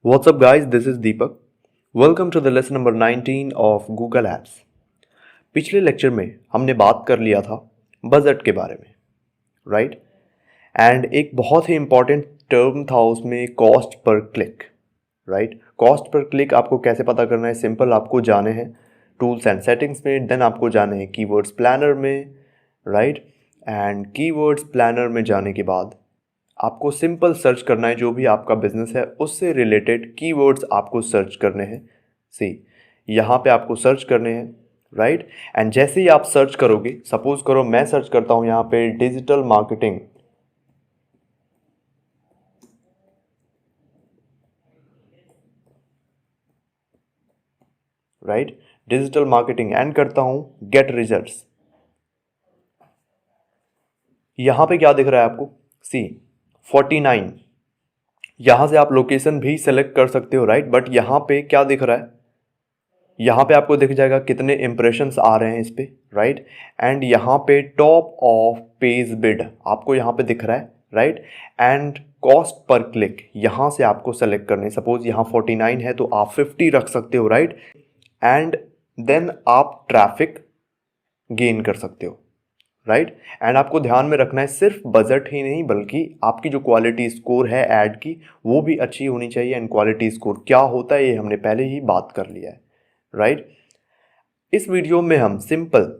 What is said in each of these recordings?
What's up guys, this is Deepak. Welcome to the lesson number 19 of Google Apps. पिछले lecture में हमने बात कर लिया था बजट के बारे में, राइट? एंड एक बहुत ही इंपॉर्टेंट टर्म था उसमें cost per click, right? Cost per click आपको कैसे पता करना है? सिंपल, आपको जाने हैं टूल्स एंड सेटिंग्स में, देन आपको जाने हैं कीवर्ड्स प्लानर में, राइट? एंड कीवर्ड्स प्लानर में जाने के बाद आपको सिंपल सर्च करना है, जो भी आपका बिजनेस है उससे रिलेटेड कीवर्ड्स आपको सर्च करने हैं। सी, यहाँ पे आपको सर्च करने हैं, राइट? एंड जैसे ही आप सर्च करोगे, सपोज करो मैं सर्च करता हूँ यहाँ पे digital marketing, right? Digital marketing and करता हूँ गेट रिजल्ट्स। यहाँ पे क्या दिख रहा है आपको? सी 49। यहाँ से आप लोकेशन भी सेलेक्ट कर सकते हो, राइट? बट यहाँ पे क्या दिख रहा है? यहाँ पे आपको दिख जाएगा कितने इंप्रेशंस आ रहे हैं इस पे, राइट? एंड यहाँ पे टॉप ऑफ पेज बिड आपको यहाँ पे दिख रहा है, right? And cost per click यहाँ से आपको सेलेक्ट करने, सपोज यहाँ 49 है तो आप 50 रख सकते हो, राइट? एंड देन आप ट्रैफिक गेन कर सकते हो, राइट? एंड आपको ध्यान में रखना है सिर्फ बजट ही नहीं, बल्कि आपकी जो क्वालिटी स्कोर है ऐड की वो भी अच्छी होनी चाहिए। एंड क्वालिटी स्कोर क्या होता है ये हमने पहले ही बात कर लिया है, राइट? इस वीडियो में हम सिंपल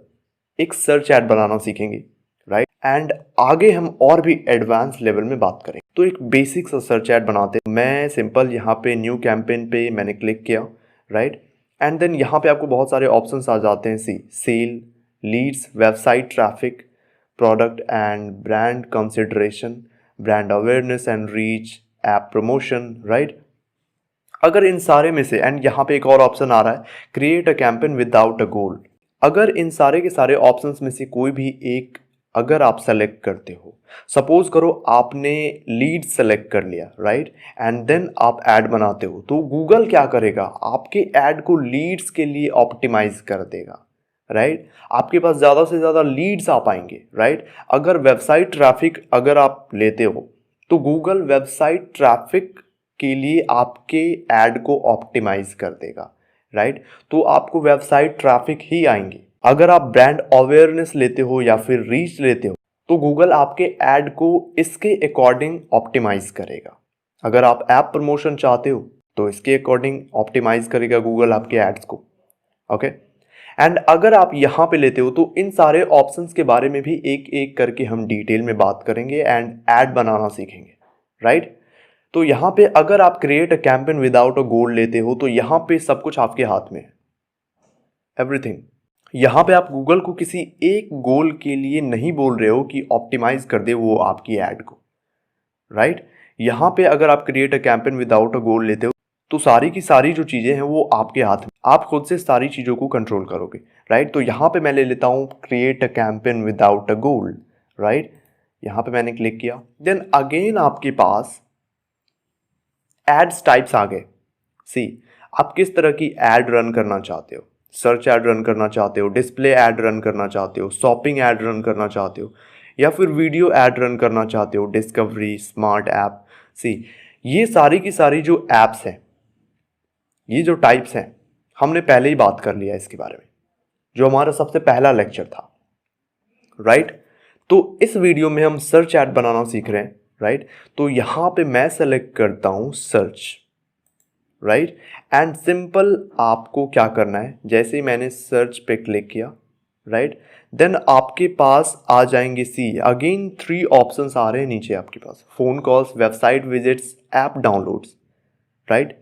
एक सर्च ऐड बनाना सीखेंगे, राइट? एंड आगे हम और भी एडवांस लेवल में बात करेंगे। तो एक बेसिक सा सर्च ऐड बनाते हैं। मैं सिंपल यहाँ पे न्यू कैंपेन पे मैंने क्लिक किया, राइट? एंड देन यहाँ पे आपको बहुत सारे ऑप्शंस आ जाते हैं। See, sale, leads, website traffic, product and brand consideration, brand awareness and reach, app promotion, right? अगर इन सारे में से, एंड यहाँ पे एक और ऑप्शन आ रहा है create a campaign without a goal, अगर इन सारे के सारे ऑप्शंस में से कोई भी एक अगर आप सेलेक्ट करते हो, सपोज करो आपने लीड सेलेक्ट कर लिया, राइट? एंड देन आप ऐड बनाते हो, तो गूगल क्या करेगा? आपके ऐड को लीड्स के लिए ऑप्टिमाइज कर देगा, राइट? आपके पास ज़्यादा से ज़्यादा लीड्स आ पाएंगे, राइट? अगर वेबसाइट ट्रैफिक अगर आप लेते हो तो गूगल वेबसाइट ट्रैफिक के लिए आपके ऐड को ऑप्टिमाइज कर देगा, राइट? तो आपको वेबसाइट ट्रैफिक ही आएंगे। अगर आप ब्रांड अवेयरनेस लेते हो या फिर रीच लेते हो तो गूगल आपके ऐड को इसके अकॉर्डिंग ऑप्टिमाइज करेगा। अगर आप ऐप प्रमोशन चाहते हो तो इसके अकॉर्डिंग ऑप्टिमाइज करेगा गूगल आपके एड्स को, ओके? एंड अगर आप यहाँ पे लेते हो तो इन सारे ऑप्शंस के बारे में भी एक एक करके हम डिटेल में बात करेंगे एंड ऐड बनाना सीखेंगे, राइट? तो यहाँ पे अगर आप create a campaign without a goal लेते हो तो यहाँ पे सब कुछ आपके हाथ में है, एवरीथिंग। यहाँ पे आप गूगल को किसी एक गोल के लिए नहीं बोल रहे हो कि ऑप्टिमाइज कर दे वो आपकी ऐड को, राइट? यहाँ पे अगर आप create a campaign without a goal लेते हो तो सारी की सारी जो चीज़ें हैं वो आपके हाथ में, आप खुद से सारी चीज़ों को कंट्रोल करोगे, राइट? तो यहाँ पे मैं ले लेता हूँ create a campaign without a goal, right? यहाँ पे मैंने क्लिक किया, देन अगेन आपके पास एड्स टाइप्स आ गए। सी, आप किस तरह की एड रन करना चाहते हो? सर्च एड रन करना चाहते हो, डिस्प्ले एड रन करना चाहते हो, शॉपिंग एड रन करना चाहते हो, या फिर वीडियो एड रन करना चाहते हो, डिस्कवरी, स्मार्ट ऐप। सी, ये सारी की सारी जो एप्स हैं, ये जो टाइप्स हैं, हमने पहले ही बात कर लिया इसके बारे में, जो हमारा सबसे पहला लेक्चर था, राइट? तो इस वीडियो में हम सर्च ऐड बनाना सीख रहे हैं, राइट? तो यहाँ पे मैं सेलेक्ट करता हूँ सर्च, राइट? एंड सिंपल आपको क्या करना है, जैसे ही मैंने सर्च पे क्लिक किया, राइट, देन आपके पास आ जाएंगे सी अगेन 3 ऑप्शंस आ रहे हैं नीचे आपके पास, phone calls, website visits, app downloads, right?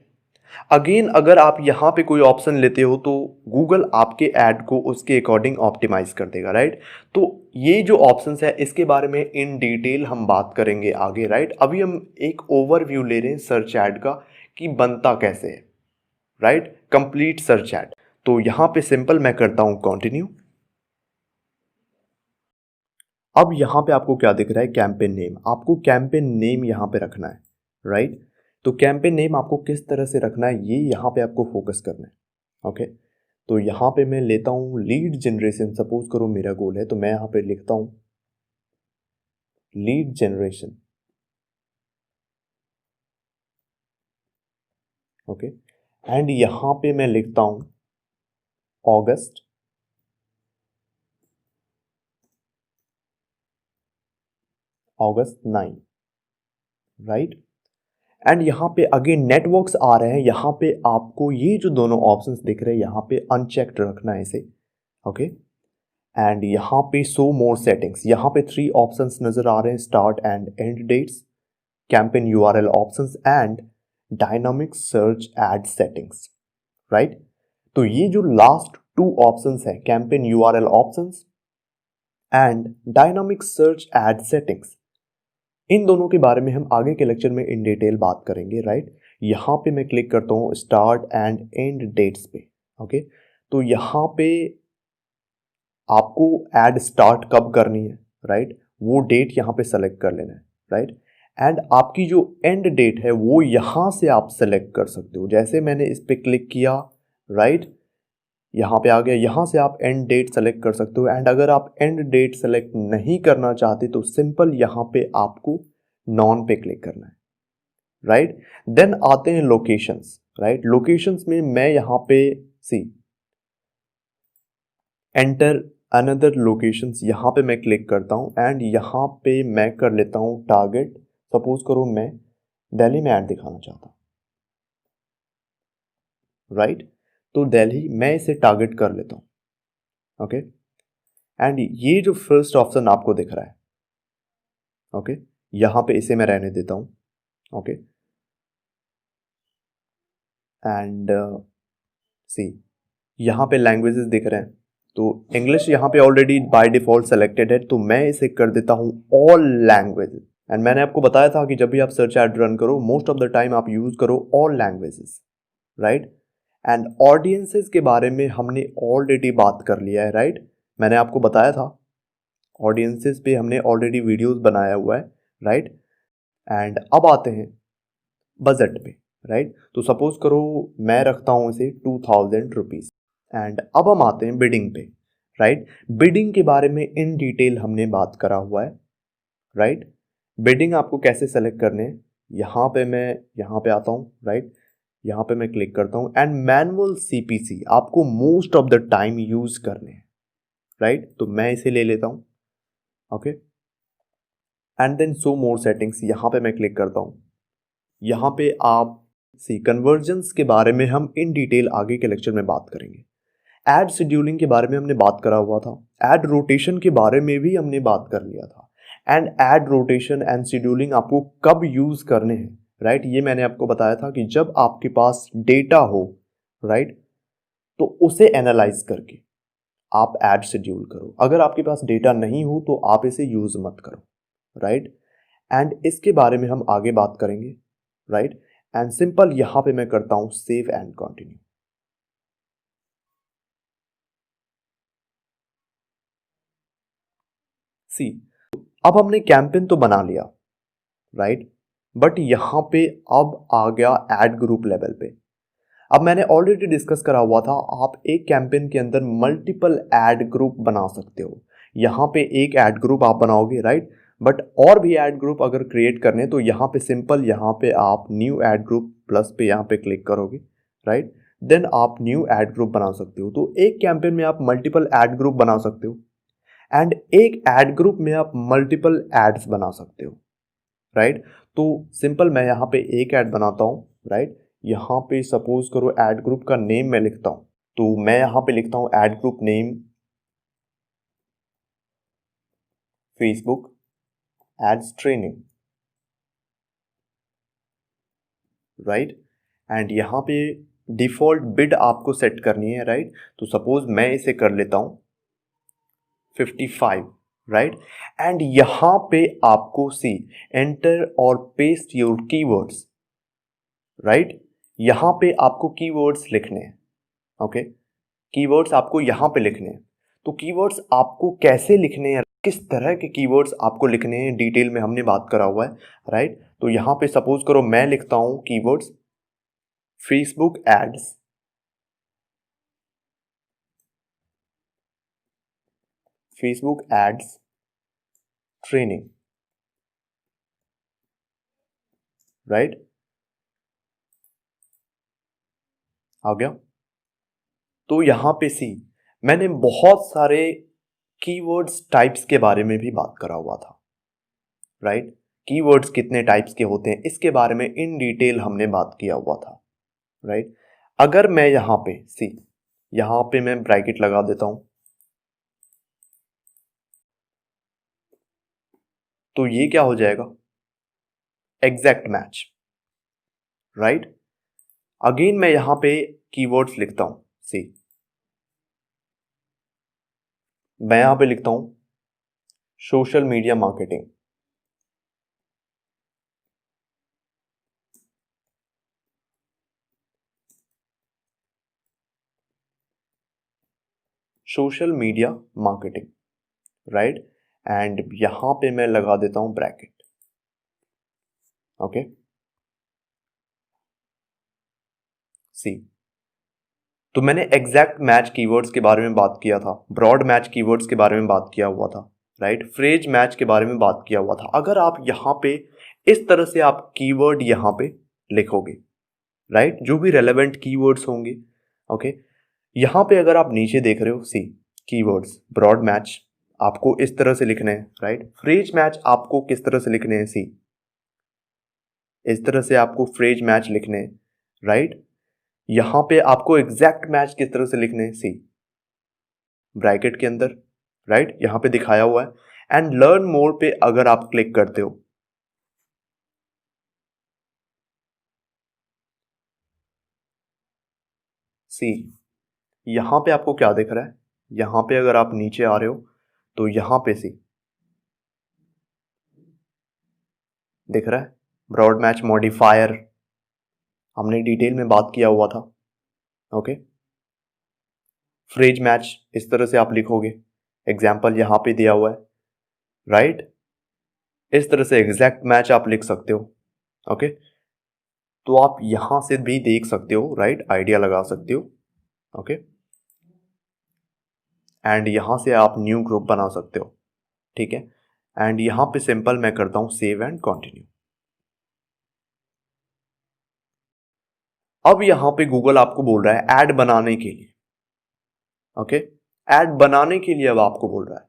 Again अगर आप यहाँ पे कोई ऑप्शन लेते हो तो गूगल आपके ऐड को उसके अकॉर्डिंग ऑप्टिमाइज कर देगा, राइट? तो ये जो ऑप्शंस है इसके बारे में इन डिटेल हम बात करेंगे आगे, राइट? अभी हम एक ओवरव्यू ले रहे हैं सर्च ऐड का कि बनता कैसे है, राइट? Complete search add. तो यहाँ पे सिंपल मैं करता हूँ कंटिन्यू। अब यहाँ पे आपको क्या दिख रहा है? Campaign name. आपको कैंपेन नेम यहाँ पे रखना है, राइट? तो कैंपेन नेम आपको किस तरह से रखना है ये यहाँ पे आपको फोकस करना है, ओके? तो यहाँ पे मैं लेता हूँ लीड जनरेशन, सपोज करो मेरा गोल है तो मैं यहाँ पे लिखता हूँ लीड जनरेशन, ओके, एंड यहां पे मैं लिखता हूं अगस्त अगस्त 9, राइट। एंड यहाँ पे अगेन नेटवर्क्स आ रहे हैं, यहाँ पे आपको ये जो दोनों ऑप्शंस दिख रहे हैं यहाँ पे अनचेक्ड रखना है इसे, ओके। एंड यहाँ पे शो मोर सेटिंग्स, यहाँ पे 3 ऑप्शंस नजर आ रहे हैं, start and end dates, campaign URL options and dynamic search ad settings, right. तो ये जो लास्ट 2 ऑप्शंस है, campaign URL options and dynamic search ad settings, इन दोनों के बारे में हम आगे के लेक्चर में इन डिटेल बात करेंगे, राइट। यहाँ पे मैं क्लिक करता हूँ स्टार्ट एंड एंड डेट्स पे, ओके। तो यहाँ पे आपको ऐड स्टार्ट कब करनी है, राइट, वो डेट यहाँ पे सेलेक्ट कर लेना है, राइट। एंड आपकी जो एंड डेट है वो यहाँ से आप सेलेक्ट कर सकते हो, जैसे मैंने इस पे क्लिक किया, राइट, यहाँ पे आ गया, यहाँ से आप एंड डेट सेलेक्ट कर सकते हो। एंड अगर आप एंड डेट सेलेक्ट नहीं करना चाहते तो सिंपल यहाँ पे आपको नॉन पे क्लिक करना है, राइट। देन आते हैं लोकेशंस, राइट। लोकेशंस में मैं यहाँ पे सी एंटर अनदर लोकेशंस, यहाँ पे मैं क्लिक करता हूँ एंड यहाँ पे मैं कर लेता हूँ टारगेट। सपोज करो मैं दिल्ली में ऐड दिखाना चाहता हूँ, राइट। तो दिल्ली मैं इसे टारगेट कर लेता हूँ, ओके। एंड ये जो फर्स्ट ऑप्शन आपको दिख रहा है, ओके, यहाँ पे इसे मैं रहने देता हूँ, ओके। एंड सी यहाँ पे लैंग्वेजेस दिख रहे हैं, तो इंग्लिश यहाँ पे ऑलरेडी बाय डिफॉल्ट सेलेक्टेड है, तो मैं इसे कर देता हूँ ऑल लैंग्वेजेस। एंड मैंने आपको बताया था कि जब भी आप सर्च एड रन करो मोस्ट ऑफ द टाइम आप यूज करो all languages, right. And audiences के बारे में हमने ऑलरेडी बात कर लिया है, राइट। मैंने आपको बताया था ऑडियंसेस पे हमने ऑलरेडी वीडियोस बनाया हुआ है, राइट। एंड अब आते हैं बजट पे, राइट। तो सपोज करो मैं रखता हूं इसे 2000 रुपीज। एंड अब हम आते हैं बिडिंग पे, राइट। बिडिंग के बारे में इन डिटेल हमने बात करा हुआ है, राइट। बिडिंग आपको कैसे सेलेक्ट करने हैं, यहाँ पे मैं यहाँ पे आता हूँ, राइट। यहाँ पे मैं क्लिक करता हूँ एंड मैनुअल सीपीसी आपको most of the time use करने हैं, राइट। तो मैं इसे ले लेता हूँ, okay. And then show more settings, यहाँ पे मैं क्लिक करता हूँ। यहाँ पे आप सी कन्वर्जन्स के बारे में हम इन डिटेल आगे के लेक्चर में बात करेंगे। एड शेड्यूलिंग के बारे में हमने बात करा हुआ था, एड रोटेशन के बारे में भी हमने बात कर लिया था। And ad rotation and scheduling आपको कब यूज करने हैं, राइट, ये मैंने आपको बताया था कि जब आपके पास डेटा हो, राइट, तो उसे एनालाइज करके आप एड शेड्यूल करो। अगर आपके पास डेटा नहीं हो तो आप इसे यूज मत करो, राइट। एंड इसके बारे में हम आगे बात करेंगे, राइट। एंड सिंपल यहां पे मैं करता हूं सेव एंड कंटिन्यू। सी अब हमने कैंपेन तो बना लिया, राइट, बट यहां पे अब आ गया एड ग्रुप लेवल पे। अब मैंने ऑलरेडी डिस्कस करा हुआ था, आप एक कैंपेन के अंदर मल्टीपल एड ग्रुप बना सकते हो। यहाँ पे एक एड ग्रुप आप बनाओगे, राइट, बट और भी एड ग्रुप अगर क्रिएट करने तो यहाँ पे सिंपल यहाँ पे आप न्यू एड ग्रुप प्लस पे यहाँ पे क्लिक करोगे, राइट। देन आप न्यू एड ग्रुप बना सकते हो। तो एक कैंपेन में आप मल्टीपल एड ग्रुप बना सकते हो एंड एक एड ग्रुप में आप मल्टीपल एड्स बना सकते हो, राइट। तो सिंपल मैं यहाँ पे एक ऐड बनाता हूँ, राइट। यहाँ पे सपोज करो ऐड ग्रुप का नेम मैं लिखता हूँ, तो मैं यहाँ पे लिखता हूँ ad group name Facebook ads training, right. And यहाँ पे डिफॉल्ट बिड आपको सेट करनी है, राइट। तो सपोज मैं इसे कर लेता हूँ 55, राइट। एंड यहाँ पे आपको सी एंटर और पेस्ट योर कीवर्ड्स, राइट। यहाँ पे आपको कीवर्ड्स लिखने हैं, ओके। कीवर्ड्स आपको यहाँ पे लिखने हैं। तो कीवर्ड्स आपको कैसे लिखने हैं, किस तरह के कीवर्ड्स आपको लिखने हैं, डिटेल में हमने बात करा हुआ है, राइट। तो यहाँ पे सपोज करो मैं लिखता हूँ keywords Facebook ads, Facebook ads training, right. आ गया। तो यहां पे सी, मैंने बहुत सारे कीवर्ड्स टाइप्स के बारे में भी बात करा हुआ था, राइट। कीवर्ड्स कितने टाइप्स के होते हैं इसके बारे में इन डिटेल हमने बात किया हुआ था, राइट। अगर मैं यहां पे सी, यहां पे मैं ब्रैकेट लगा देता हूं, तो ये क्या हो जाएगा, एग्जैक्ट मैच, राइट। अगेन मैं यहां पे कीवर्ड्स लिखता हूं, सी मैं यहां पे लिखता हूं social media marketing, social media marketing, right. And यहां पे मैं लगा देता हूं ब्रैकेट, ओके। सी, तो मैंने एग्जैक्ट मैच कीवर्ड्स के बारे में बात किया था, ब्रॉड मैच कीवर्ड्स के बारे में बात किया हुआ था, राइट। फ्रेज मैच के बारे में बात किया हुआ था। अगर आप यहां पे इस तरह से आप कीवर्ड यहां पे लिखोगे, राइट, जो भी रेलेवेंट कीवर्ड्स होंगे, ओके। यहां पे अगर आप नीचे देख रहे हो, सी कीवर्ड्स ब्रॉड मैच आपको इस तरह से लिखने हैं, राइट। फ्रेज मैच आपको किस तरह से लिखने हैं, सी इस तरह से आपको फ्रेज मैच लिखने हैं, राइट। यहां पे आपको एग्जैक्ट मैच किस तरह से लिखने हैं, सी ब्रैकेट के अंदर, राइट, यहां पे दिखाया हुआ है। एंड लर्न मोर पे अगर आप क्लिक करते हो, सी यहां पे आपको क्या दिख रहा है, यहां पे अगर आप नीचे आ रहे हो तो यहां पे सी दिख रहा है ब्रॉड मैच मॉडिफायर, हमने डिटेल में बात किया हुआ था, ओके। फ्रेज मैच इस तरह से आप लिखोगे, एग्जाम्पल यहां पे दिया हुआ है, राइट। इस तरह से एग्जैक्ट मैच आप लिख सकते हो, ओके। तो आप यहां से भी देख सकते हो, राइट, आइडिया लगा सकते हो, ओके। एंड यहां से आप न्यू ग्रुप बना सकते हो, ठीक है। एंड यहां पे सिंपल मैं करता हूं सेव एंड कंटिन्यू। अब यहां पे गूगल आपको बोल रहा है ऐड बनाने के लिए, ओके। ऐड बनाने के लिए अब आपको बोल रहा है,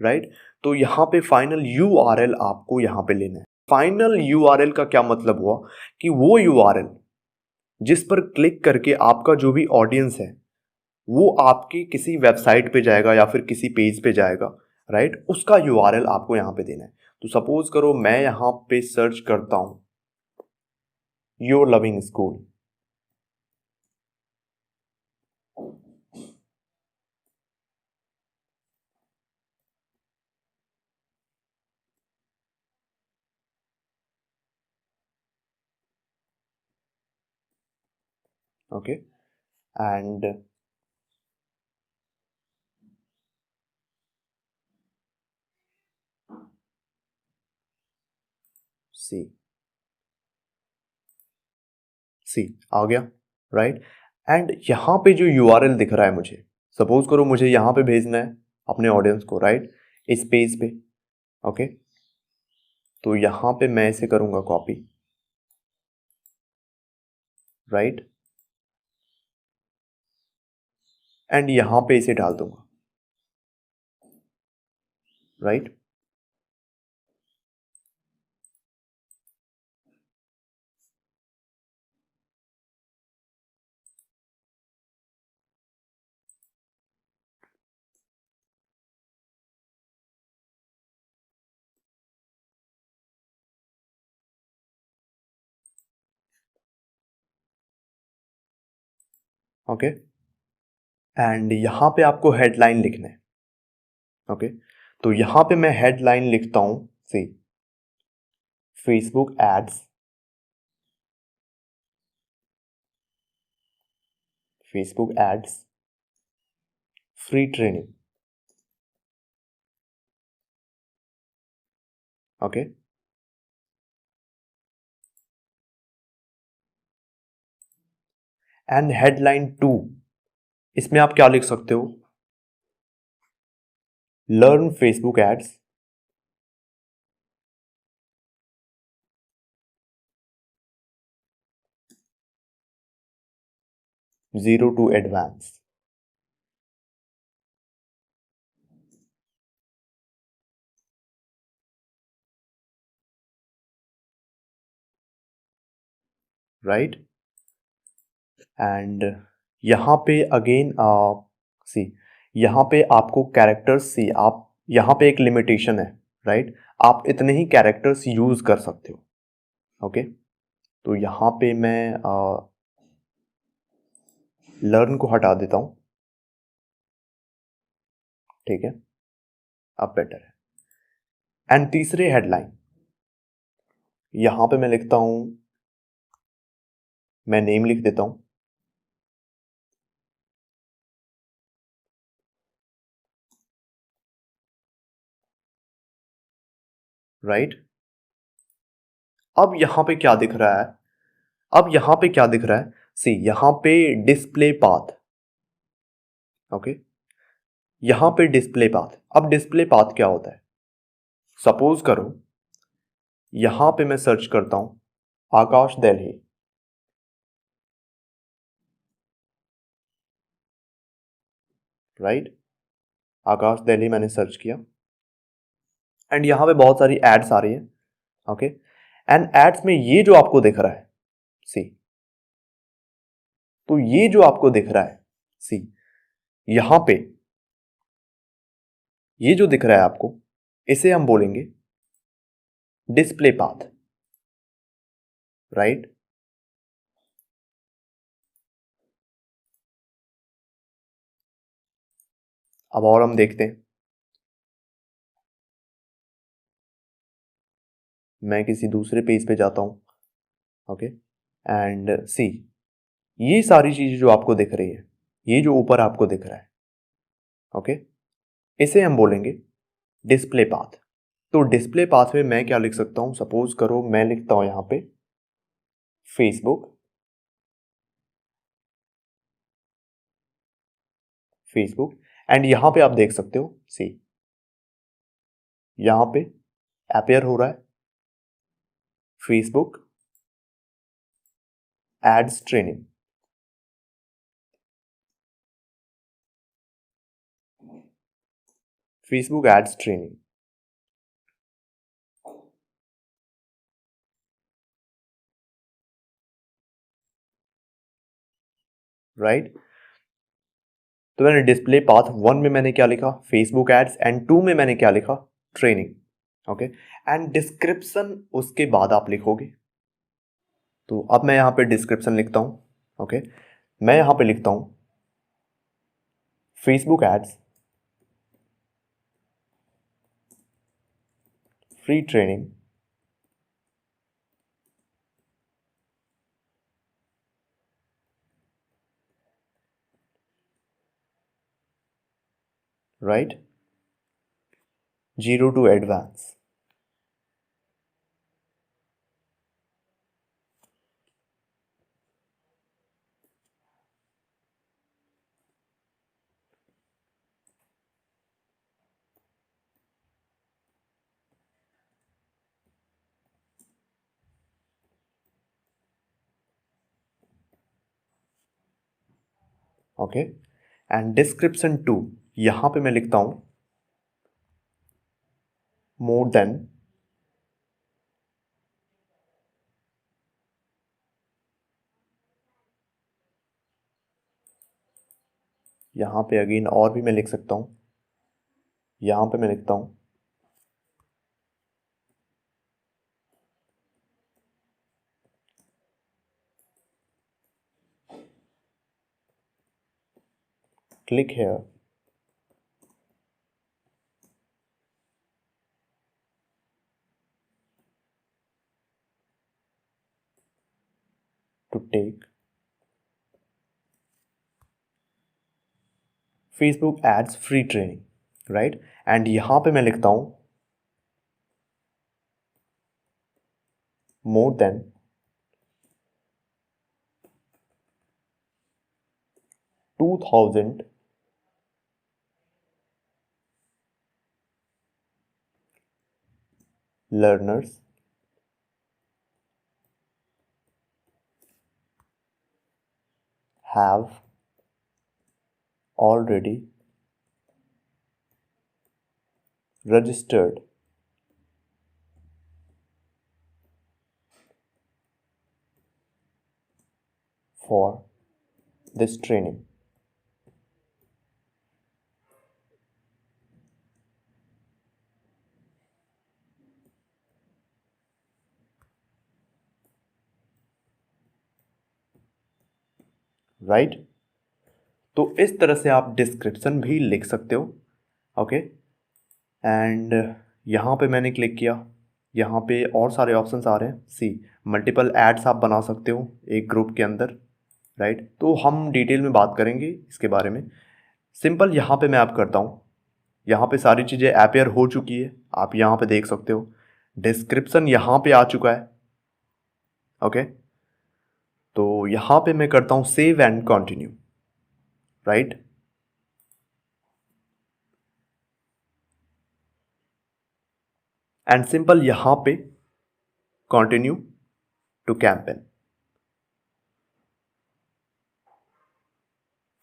राइट। तो यहां पे फाइनल यूआरएल आपको यहां पे लेना है। फाइनल यूआरएल का क्या मतलब हुआ कि वो यूआरएल जिस पर क्लिक करके आपका जो भी ऑडियंस है वो आपकी किसी वेबसाइट पे जाएगा या फिर किसी पेज पे जाएगा, राइट, उसका यूआरएल आपको यहां पे देना है। तो सपोज करो मैं यहां पे सर्च करता हूं your loving school, okay. And see see आ गया, राइट। एंड यहां पे जो यूआरएल दिख रहा है मुझे, सपोज करो मुझे यहां पे भेजना है अपने ऑडियंस को, राइट, इस पेज पे, ओके। तो यहां पे मैं इसे करूंगा कॉपी, राइट, एंड यहां पे इसे डाल दूंगा, राइट, ओके। एंड यहां पे आपको हेडलाइन लिखना है, ओके। तो यहां पे मैं हेडलाइन लिखता हूं, see Facebook ads, Facebook ads free training, okay. And headline 2, इसमें आप क्या लिख सकते हो, learn Facebook ads 0 to advanced. Right and यहाँ पे अगेन सी यहाँ पे आपको कैरेक्टर्स सी आप यहाँ पे एक लिमिटेशन है राइट आप इतने ही कैरेक्टर्स यूज कर सकते हो ओके तो यहाँ पे मैं लर्न को हटा देता हूँ ठीक है अब बेटर है एंड तीसरे हेडलाइन यहाँ पे मैं लिखता हूँ मैं नेम लिख देता हूँ राइट अब यहाँ पे क्या दिख रहा है अब यहाँ पे क्या दिख रहा है सी यहाँ पे डिस्प्ले पाथ ओके यहाँ पे डिस्प्ले पाथ अब डिस्प्ले पाथ क्या होता है सपोज करो यहाँ पे मैं सर्च करता हूँ आकाश दिल्ली राइट आकाश दिल्ली मैंने सर्च किया एंड यहाँ पे बहुत सारी एड्स आ रही है ओके एंड एड्स में ये जो आपको दिख रहा है सी तो ये जो आपको दिख रहा है सी यहां पे ये जो दिख रहा है आपको इसे हम बोलेंगे डिस्प्ले पाथ राइट अब और हम देखते हैं मैं किसी दूसरे पेज पे जाता हूं ओके एंड सी ये सारी चीजें जो आपको दिख रही है ये जो ऊपर आपको दिख रहा है ओके इसे हम बोलेंगे डिस्प्ले पाथ तो डिस्प्ले पाथ में मैं क्या लिख सकता हूं सपोज करो मैं लिखता हूं यहां पे फेसबुक फेसबुक एंड यहां पे आप देख सकते हो सी यहां पे अपेयर हो रहा है Facebook ads training Facebook ads training right तो मैंने डिस्प्ले पाथ 1 में मैंने क्या लिखा फेसबुक एड्स एंड 2 में मैंने क्या लिखा ट्रेनिंग ओके एंड डिस्क्रिप्शन उसके बाद आप लिखोगे तो अब मैं यहां पे डिस्क्रिप्शन लिखता हूं ओके मैं यहां पे लिखता हूं Facebook ads free training right 0 to advance okay and description 2 यहां पे मैं लिखता हूं मोर देन यहां पे अगेन और भी मैं लिख सकता हूं यहां पे मैं लिखता हूं click here to take Facebook ads free training right and यहां पे मैं लिखता हूं more than 2000 learners have already registered for this training. Right तो इस तरह से आप डिस्क्रिप्शन भी लिख सकते हो. ओके एंड यहाँ पे मैंने क्लिक किया. यहाँ पे और सारे ऑप्शंस आ रहे हैं. सी मल्टीपल एड्स आप बना सकते हो एक ग्रुप के अंदर. राइट तो हम डिटेल में बात करेंगे इसके बारे में. सिंपल यहाँ पे मैं आप करता हूँ. यहाँ पे सारी चीज़ें अपेयर हो चुकी है. आप यहाँ पे देख सकते हो. डिस्क्रिप्शन यहाँ पे आ चुका है. ओके तो यहाँ पे मैं करता हूँ save and continue. Right and simple यहाँ पे कंटिन्यू टू कैंपेन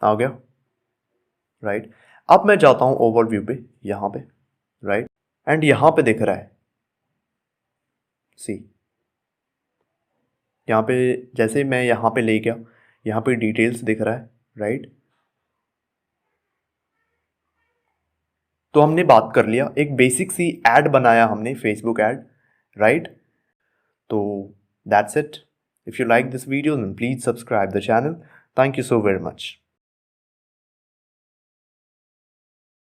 आ गया. राइट अब मैं जाता हूँ ओवरव्यू पे यहाँ पे. राइट एंड यहाँ पे दिख रहा है सी. यहाँ पे जैसे मैं यहाँ पे ले गया यहाँ पे डिटेल्स दिख रहा है. राइट तो हमने बात कर लिया एक बेसिक सी ऐड बनाया हमने फेसबुक ऐड. राइट तो that's it. If you like this video then please subscribe the channel. Thank you so very much.